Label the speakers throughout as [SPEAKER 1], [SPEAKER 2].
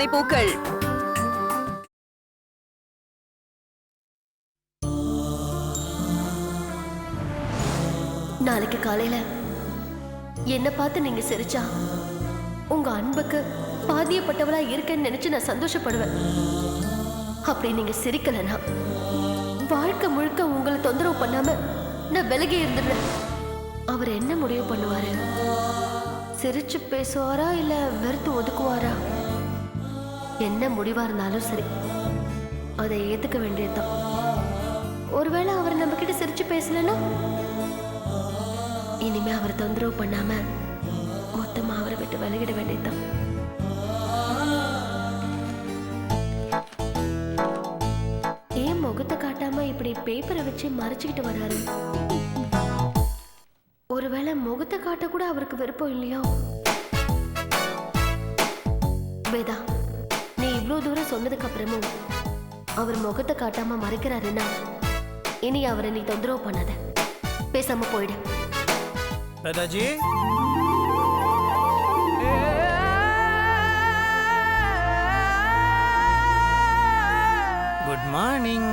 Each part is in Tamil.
[SPEAKER 1] பிரச்சனை பூக்கள்.
[SPEAKER 2] நாளைக்கு காலையில என்ன பார்த்து நீங்க சிரிச்சா உங்க அன்புக்கு பாதியப்பட்டவளா இருக்கேன்னு நினைச்சு நான் சந்தோஷப்படுவேன். அப்படி நீங்க சிரிக்கலனா வாழ்க்கை முழுக்க உங்களை தொந்தரவு பண்ணாம நான் விலகி இருந்துடுறேன். அவர் என்ன முடிவு பண்ணுவாரு? சிரிச்சு பேசுவாரா இல்ல வெறுத்து ஒதுக்குவாரா? என்ன முடிவா இருந்தாலும் சரி, அதை ஏத்துக்க வேண்டியதுதான். ஒருவேளை அவர் நம்ம கிட்ட சிரிச்சு பேசலன்னா இனிமே அவர் தொந்தரவு பண்ணாம மொத்தமா அவரை விட்டு விலகிட வேண்டியதுதான். ஏன் முகத்தை காட்டாம இப்படி பேப்பரை வச்சு மறைச்சுக்கிட்டு வராரு? ஒருவேளை முகத்தை காட்ட கூட அவருக்கு விருப்பம் இல்லையோ? வேதா, நீ இவ்வளவு தூரம் சொன்னதுக்கு அப்புறமும் அவர் முகத்தை காட்டாம மறைக்கிறாருன்னா இனி அவரை நீ தொந்தரவு பண்ணாத, பேசாம போயிடு.
[SPEAKER 3] Vedaji, good morning.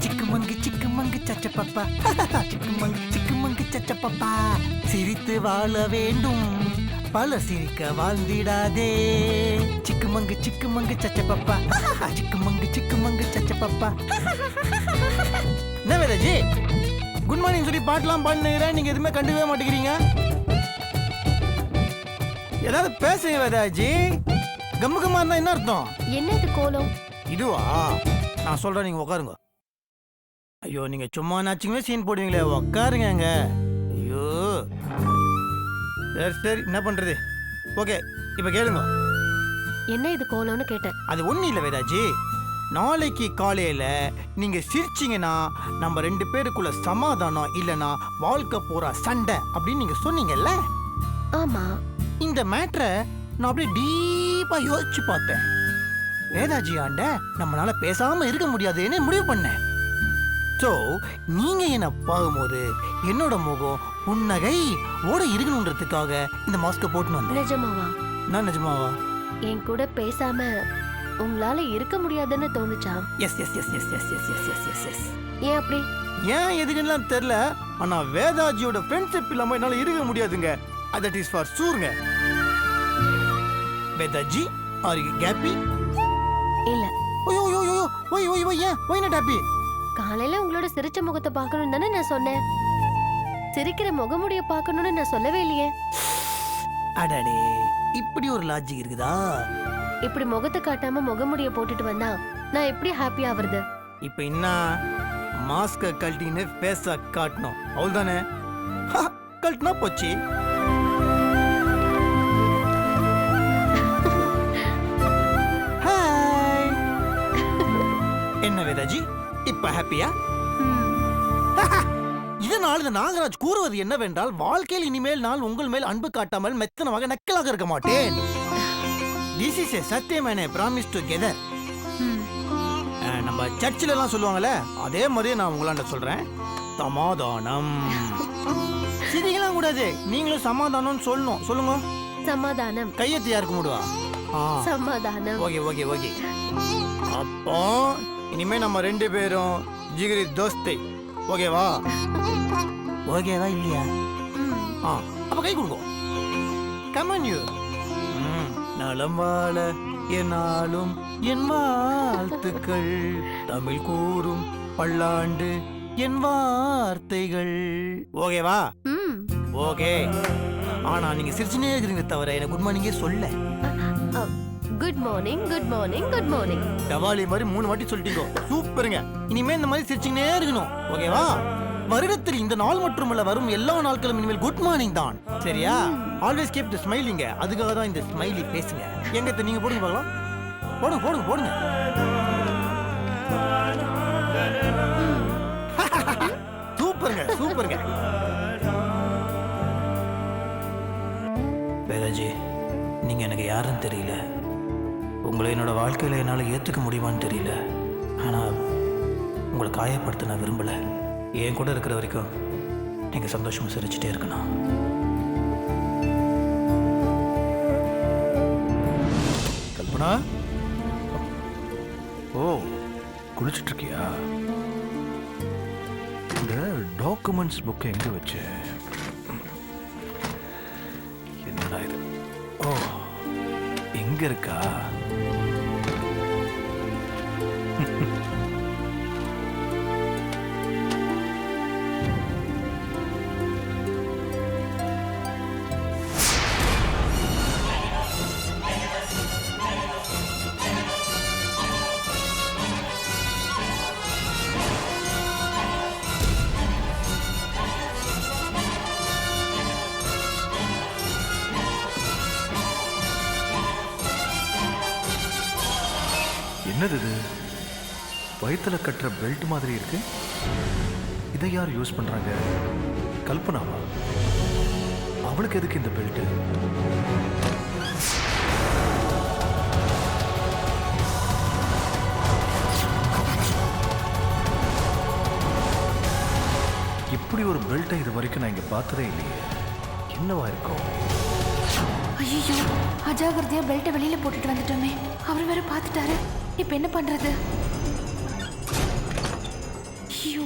[SPEAKER 3] சிக்குமங்கு சச்ச பாப்பா, சிக்குமங்கு சச்ச பாப்பா, சிரித்து வாழ வேண்டும், பல சிரிக்க வாழ்ந்திடாதே. சிக்குமங்கு சச்ச பாப்பா, சிக்குமங்கு சச்ச பாப்பா. என்ன வேதாஜி, குட் மார்னிங் சொல்லி பாட்டெல்லாம் பாடுறேன், நீங்க எதுவுமே கண்டுக்கவே மாட்டேங்கிறீங்க. ஏதாவது பேசுங்க வேதாஜி. கம்முகமா இருந்தா என்ன அர்த்தம்?
[SPEAKER 2] என்ன இது கோலம்?
[SPEAKER 3] இதுவா? நான் சொல்றேன், நீங்க உட்காருங்க. ஐயோ, நீங்க சும்மா நாச்சுமே சீன் போடுவீங்களே, உட்காருங்க. ஐயோ, சரி சரி, என்ன பண்றது? ஓகே, இப்ப கேளுங்க.
[SPEAKER 2] என்ன இது கோலம்னு கேட்டேன்.
[SPEAKER 3] அது ஒண்ணு இல்ல வேதாஜி, நாளைக்கு காலையில நீங்க சிரிச்சீங்கன்னா நம்ம 2 பேருக்குள்ள சமாதானம் இல்லனா வாழ்க்கை போற சண்டை அப்படின்னு நீங்க சொன்னீங்கல்ல.
[SPEAKER 2] ஆமா,
[SPEAKER 3] இந்த மேட்டரை நான் அப்படியே டீப்பா யோசிச்சு பார்த்தேன். வேதாஜி ஆண்ட நம்மளால பேசாம இருக்க முடியாதுன்னு முடிவு பண்ணேன். சோ நீங்க என்ன பார்க்கும்போது என்னோட முகம் புன்னகை ஓட இருக்கணுன்றதுக்காக இந்த மாஸ்க போட்டுன்னு வந்தேன்.
[SPEAKER 2] நிஜமாவா?
[SPEAKER 3] நான் நிஜமாவா?
[SPEAKER 2] என் கூட பேசாம உங்களால இருக்க முடியாதுன்னு தோணுச்சா?
[SPEAKER 3] Yes yes yes yes yes yes yes yes yes yes.
[SPEAKER 2] ஏன் அப்படி?
[SPEAKER 3] ஏன் எதுக்குன்னு தெரியல, ஆனா வேதாஜியோட ஃப்ரெண்ட்ஷிப் இல்லாம என்னால இருக்க முடியாதுங்க. தட் இஸ் ஃபார் ஷூர்ங்க. Vedaji, are you happy?
[SPEAKER 2] இல்ல.
[SPEAKER 3] ஓய் ஓய் ஓய் ஓய் ஓய் ஓய், ஏன் வை நாட் ஹாப்பி?
[SPEAKER 2] காலையில உங்களோட சிரிச்ச முகத்தை பார்க்கணும் தானே நான் சொன்னேன். சிரிக்கிற முகமுடிய பார்க்கணும்னு நான் சொல்லவே இல்லையே.
[SPEAKER 3] அடடே, இப்படி ஒரு லாஜிக் இருக்குதா?
[SPEAKER 2] இப்படி முகத்தை காட்டாம முகமுடிய போட்டுட்டு வந்தா நான் எப்படி ஹாப்பி ஆவறது?
[SPEAKER 3] இப்ப என்ன, மாஸ்க கழட்டின்னு ஃபேஸா காட்டணும், அவ்வளவுதானே? கழட்டினா போச்சு. ஹாய். என்ன வேதாஜி, இப்ப ஹாப்பியா? இதனால் இந்த நாகராஜ் கூறுவது என்னவென்றால், வாழ்க்கையில் இனிமேல் நான் உங்கள் மேல் அன்பு காட்டாமல் மெத்தனமாக நக்கலாக இருக்க மாட்டேன். This is a சத்தியமான promise together. நம்ம சர்ச்சில் எல்லாம் சொல்லுவாங்கல்ல, அதே மாதிரியே நான் உங்களாண்ட சொல்றேன், சமாதானம். சிரிக்கலாம் கூடாது, நீங்களும் சமாதானம் சொல்லணும். சொல்லுங்க.
[SPEAKER 2] சமாதானம்.
[SPEAKER 3] கையெழுத்து யாருக்கு முடுவா?
[SPEAKER 2] சமாதானம்.
[SPEAKER 3] Okay okay okay. அப்போ இனிமே நம்ம 2 பேரும் ஜிகிரி தோஸ்தை. ஓகேவா? ஓகேவா இல்லையா? அப்ப கை கொடுங்க. Come on you. நலம் வாழ என்னாலும் என் வாழ்த்துக்கள், தமிழ் கூறும் பல்லாண்டு என் வார்த்தைகள். ஓகேவா? ஓகே. ஆனா நீங்க சிரிச்சுனே இருக்கிறீங்க தவிர எனக்கு குட் மார்னிங்கே சொல்ல.
[SPEAKER 2] Good morning good morning good morning.
[SPEAKER 3] டவாலி மாதிரி 3 வாட்டி சொல்லிட்டீங்க. சூப்பருங்க. இனிமே இந்த மாதிரி சிரிச்சுனே இருக்கணும். ஓகேவா? வருடத்தில் இந்த நாள் மட்டுமல்ல, வரும் எல்லா நாட்களும் இனிமேல் குட் மார்னிங் தான். சரியா? ஆல்வேஸ் கீப் தி ஸ்மைலிங்க. அதுக்காக தான் இந்த ஸ்மைலி பேசுங்க. எங்க நீங்க போடுங்க பார்க்கலாம். போடுங்க போடுங்க போடுங்க. சூப்பருங்க சூப்பருங்க. வேதாஜி, நீங்க எனக்கு யாருன்னு தெரியல, உங்களை என்னோட வாழ்க்கையில என்னால ஏத்துக்க முடியுமான்னு தெரியல, ஆனா உங்களை காயப்படுத்த நான் விரும்பல. என் கூட இருக்கிற வரைக்கும் நீங்க சந்தோஷமா சிரிச்சுட்டே இருக்கணும்.
[SPEAKER 1] கல்பனா, ஓ குளிச்சுட்டு இருக்கியா? இந்த டாக்குமெண்ட்ஸ் புக் எங்க வச்சு? என்னடா இது? ஓ, எங்க இருக்கா? என்னது இது? வயித்துல கட்டுற பெல்ட் மாதிரி இருக்கு. இதை யார் யூஸ் பண்றாங்க? கல்பனாவா? அவளுக்கு எதுக்கு இந்த பெல்ட்? இப்படி ஒரு பெல்ட்டை இது வரைக்கும் நான் இங்க பார்த்ததே இல்லையே. என்னவா இருக்கும்?
[SPEAKER 4] ஐயோ, அஜாகிரதையா பெல்ட்டை வெளியில போட்டுட்டு வந்துட்டோமே. அவர் வேற பார்த்துட்டாரு. இப்ப என்ன பண்றது? ஐயோ,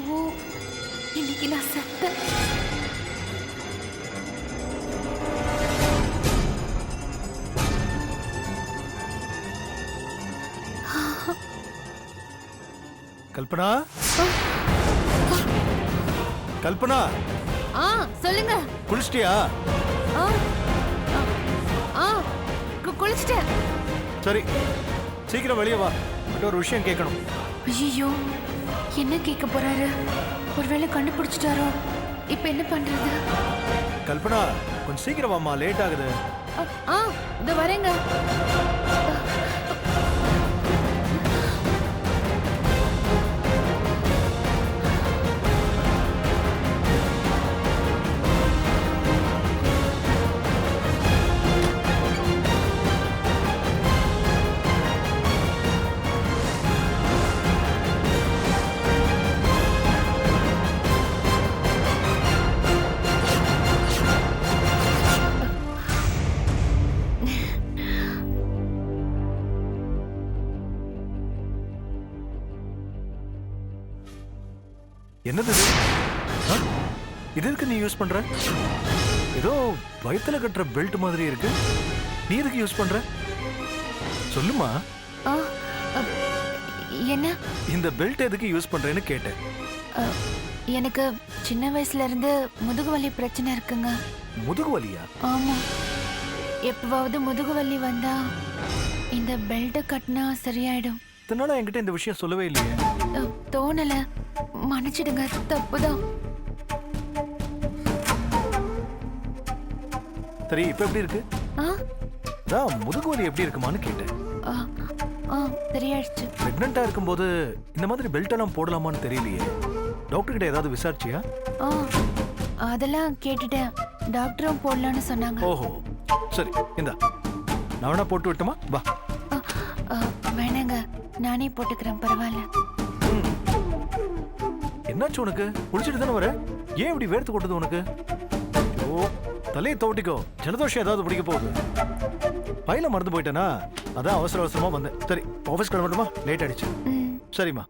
[SPEAKER 4] இன்னைக்கு நான் செத்தேன்.
[SPEAKER 1] கல்பனா, கல்பனா,
[SPEAKER 4] சொல்லுங்க.
[SPEAKER 1] குளிச்சிட்டியா?
[SPEAKER 4] குளிச்சிட்டேன்.
[SPEAKER 1] சரி, சீக்கிரம் வெளியே வா. ஒரு விஷயம் கேட்கணும்.
[SPEAKER 4] ஐயோ, என்ன கேட்க போறாரு? ஒருவேளை கண்டுபிடிச்சிட்டாரோ? இப்ப என்ன பண்றது?
[SPEAKER 1] கல்பனா, கொஞ்சம் சீக்கிரம் வாம்மா, லேட் ஆகுது.
[SPEAKER 4] இதோ வரேங்க.
[SPEAKER 1] என்னது இது? இது எதுக்கு நீ யூஸ் பண்ற? ஏதோ வயித்துல கட்டுற பெல்ட் மாதிரி இருக்கு. நீ எதுக்கு யூஸ் பண்ற? சொல்லுமா.
[SPEAKER 4] என்ன?
[SPEAKER 1] இந்த பெல்ட் எதுக்கு யூஸ் பண்றேன்னு கேட்டேன்.
[SPEAKER 4] எனக்கு சின்ன வயசுல இருந்து முதுகு வலி பிரச்சனை இருக்குங்க.
[SPEAKER 1] முதுகு வலியா?
[SPEAKER 4] ஆமா, எப்பவாவது முதுகு வலி வந்தா இந்த பெல்ட் கட்டினா சரியாயிடும்.
[SPEAKER 1] இதனால என்கிட்ட இந்த விஷயம் சொல்லவே இல்லையே.
[SPEAKER 4] தோணல, மன்னிச்சிடுங்க, தப்புதான்.
[SPEAKER 1] சரி, இப்ப எப்படி இருக்கு? முதுகு வலி எப்படி இருக்குமான்னு கேட்டேன்.
[SPEAKER 4] சரியாயிடுச்சு.
[SPEAKER 1] பிரெக்னண்டா இருக்கும்போது இந்த மாதிரி பெல்ட் எல்லாம் போடலாமான்னு தெரியலையே. டாக்டர் கிட்ட ஏதாவது விசாரிச்சியா?
[SPEAKER 4] அதெல்லாம் கேட்டுட்டேன். டாக்டரும் போடலான்னு சொன்னாங்க.
[SPEAKER 1] ஓஹோ, சரி, இந்தா நான் வேணா போட்டு விட்டுமா? வா.
[SPEAKER 4] வேணாங்க, நானே போட்டுக்கிறேன், பரவாயில்ல.
[SPEAKER 1] என்னாச்சு உனக்கு? குளிச்சுட்டு தானே வர? ஏன் இப்படி வேர்த்து கொட்டுது உனக்கு? ஓ, தலையை தோட்டிக்கோ, ஜலதோஷம் ஏதாவது பிடிக்க போகுது. பையில மறந்து போயிட்டேனா, அதான் அவசர அவசரமா வந்தேன். சரி, ஆஃபீஸ் கிளம்பட்டுமா? லேட் ஆயிடுச்சு. சரிம்மா.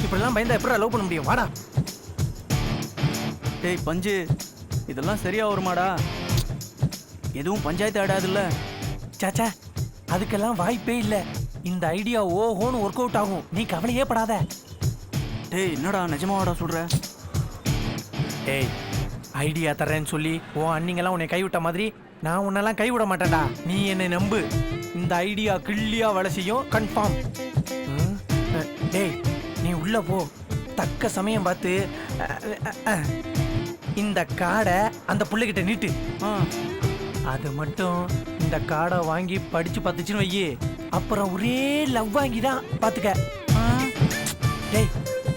[SPEAKER 3] இப்படிலாம் பயந்தா எப்படி லவ் பண்ண முடியும்? வாடா.
[SPEAKER 5] டேய் பஞ்சு, இதெல்லாம் சரியா வருமாடா? எதுவும் பஞ்சாயத்து ஆடாதுல்ல?
[SPEAKER 3] சாச்சா, அதுக்கெல்லாம் வாய்ப்பே இல்ல. இந்த ஐடியா ஓஹோன்னு ஒர்க் அவுட் ஆகும், நீ கவலையே படாத.
[SPEAKER 5] டேய் என்னடா நிஜமாவாடா சொல்ற?
[SPEAKER 3] டேய், ஐடியா தரேன்னு சொல்லி உன் அண்ணிங்கெல்லாம் உன்னை கைவிட்ட மாதிரி நான் உன்னெல்லாம் கைவிட மாட்டேன்டா. நீ என்னை நம்பு. இந்த ஐடியா கிள்ளியா வேலை செய்யும், கன்ஃபார்ம். டேய், நீ உள்ள போ. தக்க சமயம் பார்த்து இந்த காடை அந்த புள்ளைகிட்ட நீட்டு.
[SPEAKER 5] ஆ.
[SPEAKER 3] அது மட்டும் இந்த காடை வாங்கி படிச்சு பார்த்துச்சுன்னு வையே, அப்புறம் ஒரே லவ் வாங்கி தான் பாத்துக்க.
[SPEAKER 5] ஆ.
[SPEAKER 3] டேய்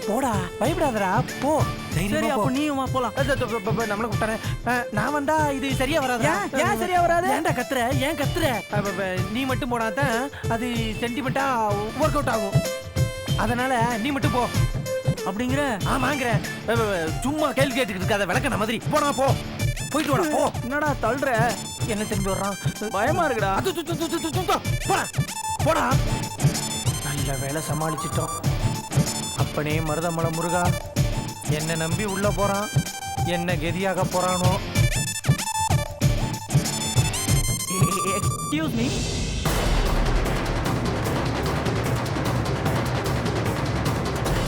[SPEAKER 3] போடா, பயப்படாதடா, போ.
[SPEAKER 5] சரி
[SPEAKER 3] தைரியமா
[SPEAKER 5] அப்போ
[SPEAKER 3] போ.
[SPEAKER 5] நீயும் வா போலாம்.
[SPEAKER 3] நம்மள கூப்பிட்டானே. நான் வந்தா இது சரியா வராதா?
[SPEAKER 5] ஏன் சரியா வராது?
[SPEAKER 3] ஏன்டா கத்துற? ஏன் கத்துற? நீ மட்டும் போனாதான் அது சென்டிமெண்டா ஒர்க் அவுட் ஆகும். அதனால நீ மட்டும் போ.
[SPEAKER 5] அப்படிங்கிற?
[SPEAKER 3] ஆமாங்கிற. சும்மா கேள்வி கேட்டுக்கிட்டு இருக்காத, விளக்கண மாதிரி. போனா போ, போயிட்டு வாடா போ.
[SPEAKER 5] என்னடா தள்ளுற?
[SPEAKER 3] என்ன திரும்பி வர்றான்?
[SPEAKER 5] பயமா இருக்குடா.
[SPEAKER 3] போடா போடா. நல்ல வேலை சமாளிச்சிட்டோம். அப்பனே மருதமலை முருகா, என்ன நம்பி உள்ள போறான், என்ன கதியாக போறானோ.
[SPEAKER 5] Excuse me.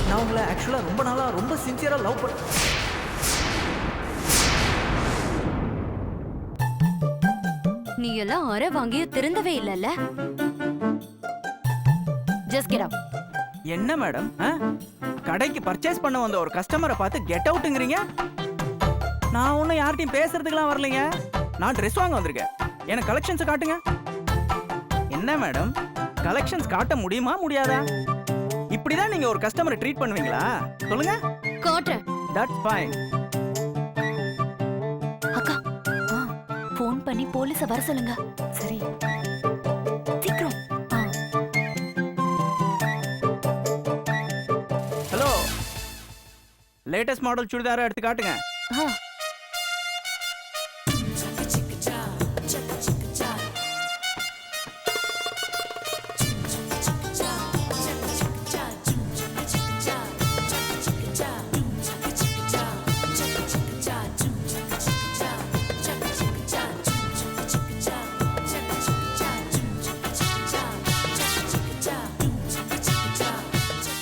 [SPEAKER 3] நான் உங்களை ஆக்சுவலா ரொம்ப நாளா ரொம்ப சின்சியரா லவ் பண்ண.
[SPEAKER 6] நீ எல்லாம் அரை வாங்கியும் திருந்தவே இல்லல்ல. Just get out.
[SPEAKER 5] என்ன மேடம்? கடைக்கு பர்ச்சேஸ் பண்ண வந்த ஒரு கஸ்டமரை பார்த்து கெட் அவுட்டுங்கிறீங்க? நான் ஒன்றும் யார்கிட்டயும் பேசுறதுக்கெல்லாம் வரலைங்க. நான் ட்ரெஸ் வாங்க வந்திருக்கேன். எனக்கு கலெக்ஷன்ஸ் காட்டுங்க. என்ன மேடம், கலெக்ஷன்ஸ் காட்ட முடியுமா முடியாதா? இப்படிதான் நீங்க ஒரு கஸ்டமரை ட்ரீட் பண்ணுவீங்களா? சொல்லுங்க.
[SPEAKER 6] காட்றேன்.
[SPEAKER 5] That's fine.
[SPEAKER 6] அக்கா, ஃபோன் பண்ணி போலீஸ வர சொல்லுங்க. சரி, சீக்கிரம்.
[SPEAKER 5] ஹலோ, லேட்டஸ்ட் மாடல் சுடிதாரை எடுத்து காட்டுங்க.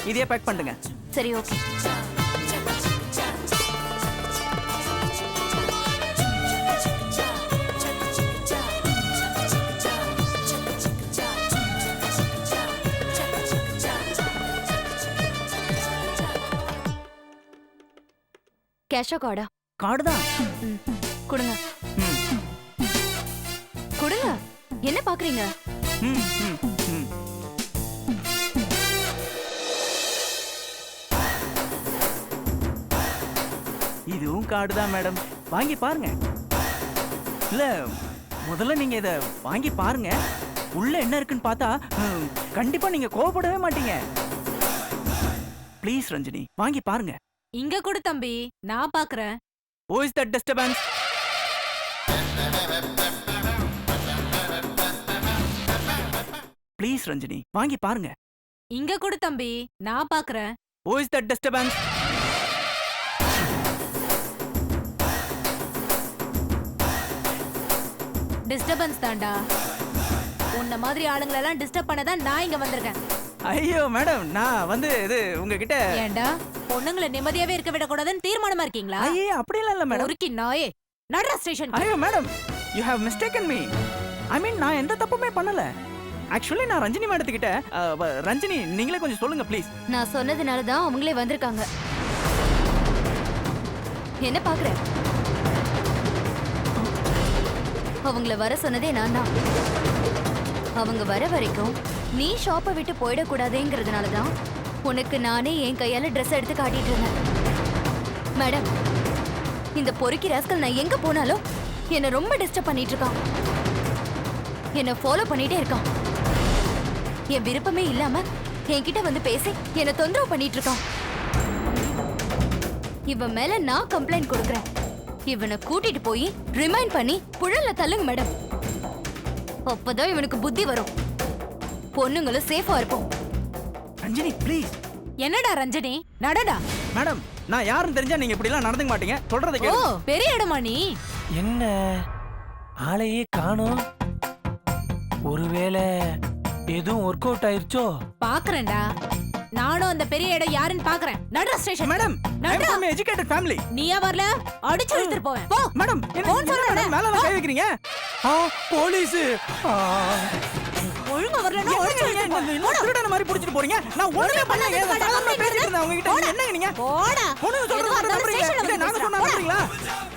[SPEAKER 5] இதையே பேக் பண்ணுங்க.
[SPEAKER 6] சரி, ஓகே. கேஷா கார்டா?
[SPEAKER 5] கார்டு தான்.
[SPEAKER 6] கொடுங்க. கொடுங்க. என்ன பாக்குறீங்க?
[SPEAKER 5] இதுவும் கார்டு தான் மேடம். வாங்கி பாருங்க. இல்ல, முதல்ல நீங்க இத வாங்கி பாருங்க. உள்ள என்ன இருக்குன்னு பார்த்தா கண்டிப்பா நீங்க கோவப்படவே மாட்டீங்க. ப்ளீஸ் ரஞ்சினி, வாங்கி பாருங்க.
[SPEAKER 4] இங்க கொடு தம்பி, நான் பாக்குறேன்.
[SPEAKER 5] Who is that disturbance? Please Ranjini, வாங்கி பாருங்க.
[SPEAKER 4] இங்க கொடு தம்பி, நான் பாக்குறேன்.
[SPEAKER 5] Who is that disturbance?
[SPEAKER 4] Disturbance தாண்டா. உன்ன மாதிரி ஆளுங்களை எல்லாம் டிஸ்டர்ப் பண்ணதான் நான் இங்க வந்திருக்கேன்.
[SPEAKER 5] ஐயோ மேடம், நான் வந்து இது உங்ககிட்ட.
[SPEAKER 4] ஏண்டா, பொண்ணுங்களை நிம்மதியாவே இருக்க விடக்கூடாதுன்னு தீர்மானமா இருக்கீங்களா?
[SPEAKER 5] ஐயே, அப்படிலாம் இல்ல மேடம்.
[SPEAKER 4] ஒருக்கி நாயே, நடரா ஸ்டேஷன்.
[SPEAKER 5] ஐயோ madam, you have mistaken me. I mean, நான் எந்த தப்புமே பண்ணல. ஆக்சுவலி நான் ரஞ்சினி மேடத்துக்கிட்ட. ரஞ்சினி, நீங்களே கொஞ்சம் சொல்லுங்க ப்ளீஸ்.
[SPEAKER 6] நான் சொன்னதுனால தான் அவங்களே வந்திருக்காங்க. என்ன பாக்குற? அவங்கள வர சொன்னதே நான் தான். அவங்க வர வரைக்கும் நீ ஷாப்பை விட்டு போயிடக்கூடாதுங்கிறதுனால தான் உனக்கு நானே என் கையால ட்ரெஸ் எடுத்து காட்டிட்டு இருந்தேன். மேடம், இந்த பொறுக்கி ராஸ்கல் நான் எங்க போனாலும் என்னை ரொம்ப டிஸ்டர்ப் பண்ணிட்டு இருக்கான். என்னை ஃபாலோ பண்ணிட்டே இருக்கான். என் விருப்பமே இல்லாம என்கிட்ட வந்து பேசி என்னை தொந்தரவு பண்ணிட்டு இருக்கான். இவன் மேல நான் கம்ப்ளைண்ட் கொடுக்கறேன். இவனை கூட்டிட்டு போய் ரிமைண்ட் பண்ணி புழல்ல தள்ளுங்க மேடம். அப்பதான் இவனுக்கு புத்தி வரும். பொண்ணுங்களும் சேஃபா இருப்போம்.
[SPEAKER 5] ரஞ்சினி ப்ளீஸ்.
[SPEAKER 4] என்னடா ரஞ்சனி, நடடா.
[SPEAKER 5] மேடம், நான் யாருன்னு தெரிஞ்சா நீங்க இப்படி எல்லாம் நடந்துக்க மாட்டீங்க. சொல்றதை
[SPEAKER 4] ஓ,
[SPEAKER 5] கேளுங்க.
[SPEAKER 4] பெரிய இடமா நீ?
[SPEAKER 3] என்ன ஆளையே காணோம்? ஒருவேளை எதுவும் ஒர்க் அவுட் ஆயிருச்சோ?
[SPEAKER 4] பாக்குறேன்டா. நானும் அந்த பெரிய இடம் யாருன்னு பாக்குறேன். நடரா ஸ்டேஷன்.
[SPEAKER 5] மேடம், I am
[SPEAKER 4] நடரா.
[SPEAKER 5] from educated family.
[SPEAKER 4] நீயா வரல, அடிச்சு எடுத்துட்டு போவேன். போ.
[SPEAKER 5] மேடம், என்ன
[SPEAKER 4] போன் சொல்றேன்.
[SPEAKER 5] மேடம் மேல கை வைக்கிறீங்க?
[SPEAKER 3] போலீஸ்!
[SPEAKER 4] ஒழுங்கா வரலன்னா ஒழிச்சு
[SPEAKER 5] திருடன மாதிரி புடிச்சிட்டு போறீங்க. நான் ஒண்ணுமே பண்ணல. சாதாரணமா பேசிட்டு இருந்தேன் அவங்க கிட்ட. என்னங்க நீங்க?
[SPEAKER 4] போடா.
[SPEAKER 5] ஒண்ணு சொல்றது நம்புறீங்களா? இல்ல நாங்க சொன்னா நம்புறீங்களா?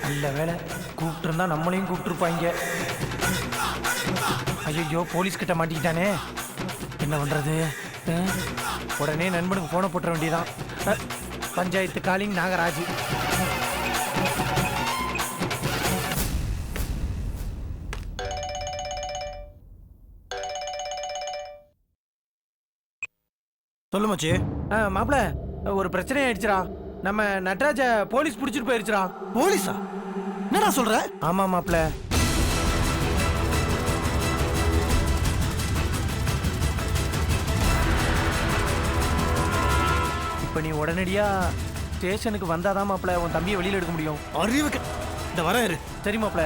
[SPEAKER 3] நல்ல வேலை கூப்பிட்டு இருந்தா நம்மளையும் கூப்பிட்டுருப்பாங்க. ஐயோ போலீஸ் கிட்ட மாட்டிக்கிட்டானே, என்ன பண்றது? உடனே நண்பனுக்கு போன போட்டுற வேண்டியதான். பஞ்சாயத்து காலிங் நாகராஜ். சொல்லு மச்சி. மாப்பிள ஒரு பிரச்சனை ஆயிடுச்சுடா. நம்ம நட்ராஜ போலீஸ் பிடிச்சிட்டு போயிருச்சுடா. போலீஸா? என்னடா சொல்ற? ஆமா மாப்பிள. இப்ப நீ உடனடியா ஸ்டேஷனுக்கு வந்தாதான் மாப்பிள உன் தம்பியை வெளியில எடுக்க முடியும். அறிவுக்கு இந்த வர இரு. சரி மாப்பிள.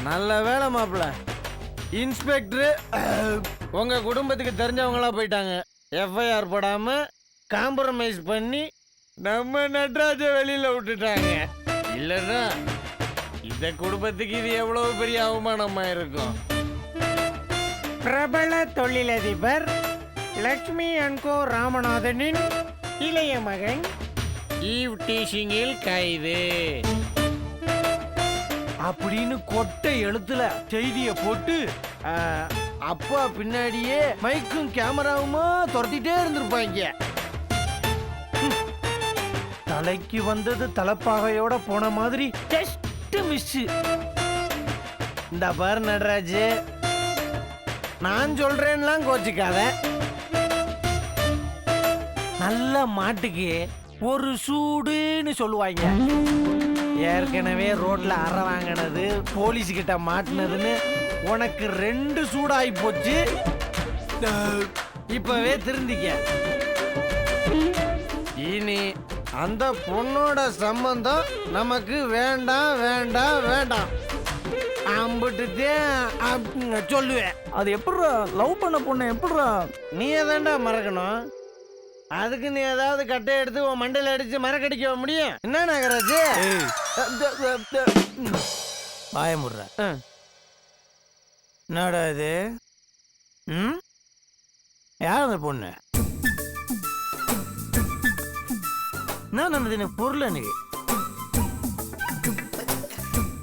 [SPEAKER 7] நல்ல வேலை மாப்பிள்ள. இன்ஸ்பெக்டர் உங்க குடும்பத்துக்கு தெரிஞ்சவங்களா போயிட்டாங்க. எஃப்ஐஆர் போடாம காம்ப்ரமைஸ் பண்ணி நம்ம நட்ராஜ வெளியில விட்டுட்டாங்க. இல்லைன்னா இந்த குடும்பத்துக்கு இது எவ்வளவு பெரிய அவமானமா இருக்கும். பிரபல தொழிலதிபர் லட்சுமி அன்கோ ராமநாதனின் இளைய மகன் ஈவ் டீசிங்கில் கைது
[SPEAKER 3] அப்படின்னு கொட்டை எழுத்துல செய்திய போட்டு
[SPEAKER 7] அப்பா பின்னாடியே மைக்கும் கேமராவுமா துரத்திட்டே இருந்திருப்பாங்க.
[SPEAKER 3] தலைக்கு வந்தது தலைப்பாகையோட போன மாதிரி ஜஸ்ட் மிஸ்.
[SPEAKER 7] இந்த பாரு நடராஜ், நான் சொல்றேன்லாம் கோச்சிக்காத.
[SPEAKER 3] நல்ல மாட்டுக்கு ஒரு சூடுன்னு சொல்லுவாங்க.
[SPEAKER 7] ஏற்கனவே ரோட்ல அற வாங்கினது, போலீஸ் கிட்ட மாட்டினதுன்னு உனக்கு 2 சூடாகி போச்சு. இப்பவே திருந்திக்க. இனி அந்த பொண்ணோட சம்பந்தம் நமக்கு வேண்டாம் வேண்டாம் வேண்டாம் அம்பிட்டுதே சொல்லுவேன்.
[SPEAKER 5] அது எப்படிடா லவ் பண்ண பொண்ணு எப்படிடா?
[SPEAKER 7] நீ எதாண்டா மறக்கணும்? அதுக்கு நீ ஏதாவது கட்டை எடுத்து உன் மண்டையில அடிச்சு மரக்கடிக்க முடியும்? என்ன நாகராஜ்?
[SPEAKER 3] பாயமுடுற என்னடா இது? யார் அந்த பொண்ணு? என்ன நடந்தது எனக்கு பொருள். எனக்கு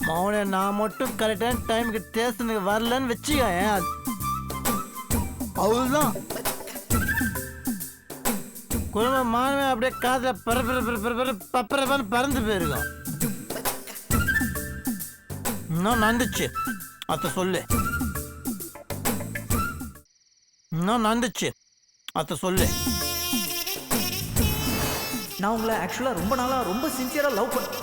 [SPEAKER 3] மௌன நான் மட்டும் கரெக்டான டைமுக்கு ஸ்டேஷனுக்கு வரலன்னு வச்சுக்க, அவ்வளவுதான் குடும்பம் மானமே அப்படியே காதுல பரப்பரப்பான்னு பறந்து போயிருக்கும். இன்னும் நடந்துச்சு அத்த சொல்லு. இன்னும் நடந்துச்சு அத்த சொல்லு.
[SPEAKER 5] நான் உங்களை ஆக்சுவலா ரொம்ப நாளா ரொம்ப சின்சியரா லவ் பண்ண.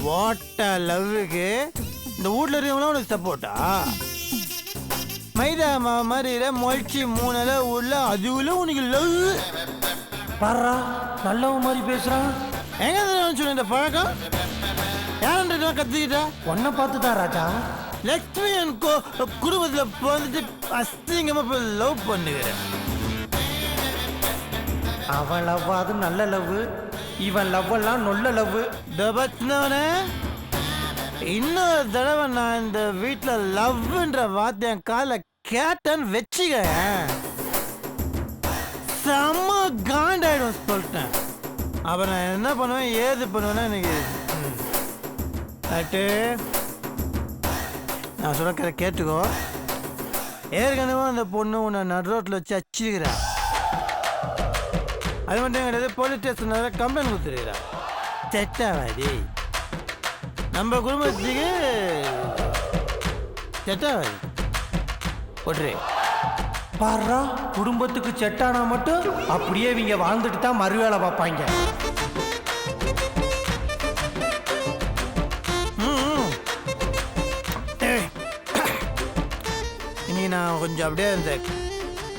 [SPEAKER 3] வாட்ட லவ்வுக்கு இந்த வீட்டில் இருக்கவங்களாம் உனக்கு சப்போர்ட்டா? மைதா மாதிரியில மொழிச்சு 3 உள்ள அதுல உனக்கு லவ் பாரா. நல்லவ மாதிரி பேசுறான். எங்க சொல்லு இந்த பழக்கம் யாருன்றா கத்துக்கிட்ட? உன்னை பார்த்துதான் ராஜா. லட்சுமி என்கோ குடும்பத்துல வந்துட்டு அசிங்கமா லவ் பண்ணுகிறேன். அவன் லவ் அது நல்ல லவ், இவன் லவ் எல்லாம் நொல்ல லவ். தபத்னவனே, இன்னொரு தடவை நான் இந்த வீட்டில் லவ்ன்ற வார்த்தை என் கால கேட்டேன்னு வச்சுக்க, செம்ம காண்டாயிடும் சொல்லிட்டேன். அப்புறம் நான் என்ன பண்ணுவேன் ஏது பண்ணுவேன்னா எனக்கு நட்டு நான் சொல்ல கேட்டுக்கோ. ஏற்கனவே அந்த பொண்ணு உன்னை நடு ரோட்டில் வச்சு அச்சிருக்கிறா. அது மட்டும் கிடையாது, போலீஸ் ஸ்டேஷனில் கம்ப்ளைண்ட் கொடுத்துருக்கிறா. செட்டாவாதி நம்ம குடும்பத்துக்கு செட்டாவாதி போட்டுரு. பாரா, குடும்பத்துக்கு செட்டானா மட்டும் அப்படியே இவங்க வாழ்ந்துட்டு தான் மறுவேளை பார்ப்பாங்க. இனி நான் கொஞ்சம் அப்படியே இந்த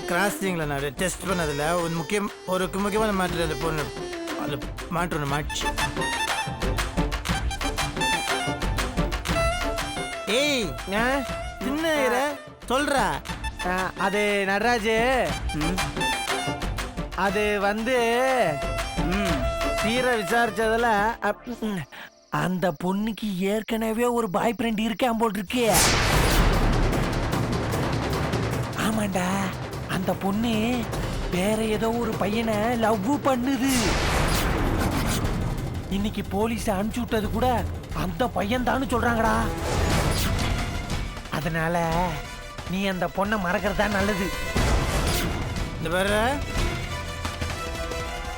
[SPEAKER 3] கிராசிங்கில் நான் டெஸ்ட் பண்ணதில் ஒரு முக்கியமான மேட்ரு அந்த பொண்ணு அது மேட்ரு ஒன்று மாட்டுச்சு. ஏய் சின்ன சொல்றா.
[SPEAKER 7] அது நடராஜு, அது வந்து தீர விசாரிச்சதுல அந்த பொண்ணுக்கு ஏற்கனவே ஒரு பாய் ஃப்ரெண்ட் இருக்கான் போல் இருக்கு. ஆமாண்டா, அந்த பொண்ணு வேற ஏதோ ஒரு பையனை லவ் பண்ணுது. இன்னைக்கு போலீஸ் அனுப்பிச்சு விட்டது கூட அந்த பையன் தான்னு சொல்றாங்கடா. அதனால நீ அந்த பொண்ணை மறக்கிறதா நல்லது.
[SPEAKER 3] இந்த பாரு,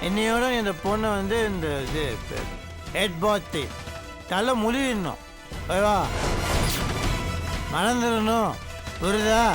[SPEAKER 3] என்னையோட இந்த பொண்ணை வந்து இந்த இது ஹெட் பாத்து தலை முழுவிடணும், மறந்துடணும், புரியுதா?